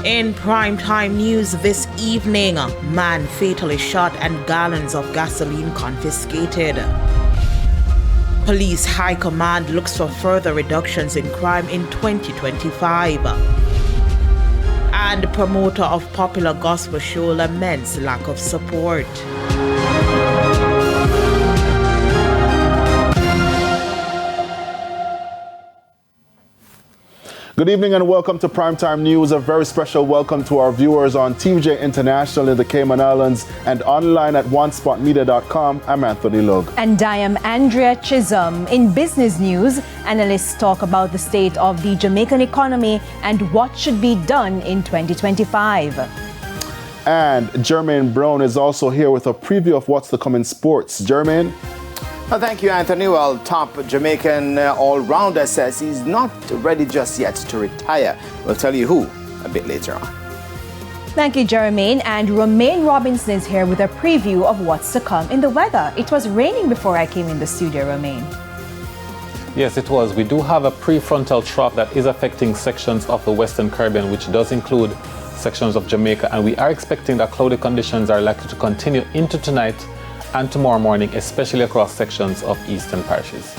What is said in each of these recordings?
In primetime news this evening, man fatally shot and gallons of gasoline confiscated. Police High Command looks for further reductions in crime in 2025. And promoter of popular gospel show laments lack of support. Good evening and welcome to Primetime News. A very special welcome to our viewers on TVJ International in the Cayman Islands and online at onespotmedia.com. I'm Anthony Lug. And I am Andrea Chisholm. In business news, analysts talk about the state of the Jamaican economy and what should be done in 2025. And Jermaine Brown is also here with a preview of what's to come in sports. Jermaine? Well, thank you, Anthony. Well, top Jamaican all-rounder says he's not ready just yet to retire. We'll tell you who a bit later on. Thank you, Jermaine. And Romaine Robinson is here with a preview of what's to come in the weather. It was raining before I came in the studio, Romaine. Yes, it was. We do have a prefrontal trough that is affecting sections of the Western Caribbean, which does include sections of Jamaica. And we are expecting that cloudy conditions are likely to continue into tonight and tomorrow morning, especially across sections of eastern parishes.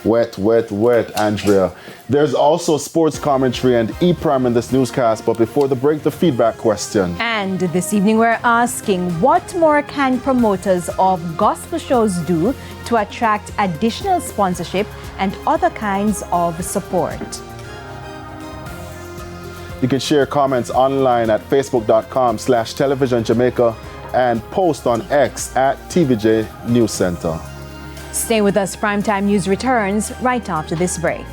Wet, wet, wet, Andrea. There's also sports commentary and E-Prime in this newscast, but before the break, the feedback question. And this evening we're asking, what more can promoters of gospel shows do to attract additional sponsorship and other kinds of support? You can share comments online at facebook.com/televisionjamaica and post on X at TVJ News Center. Stay with us. Primetime News returns right after this break.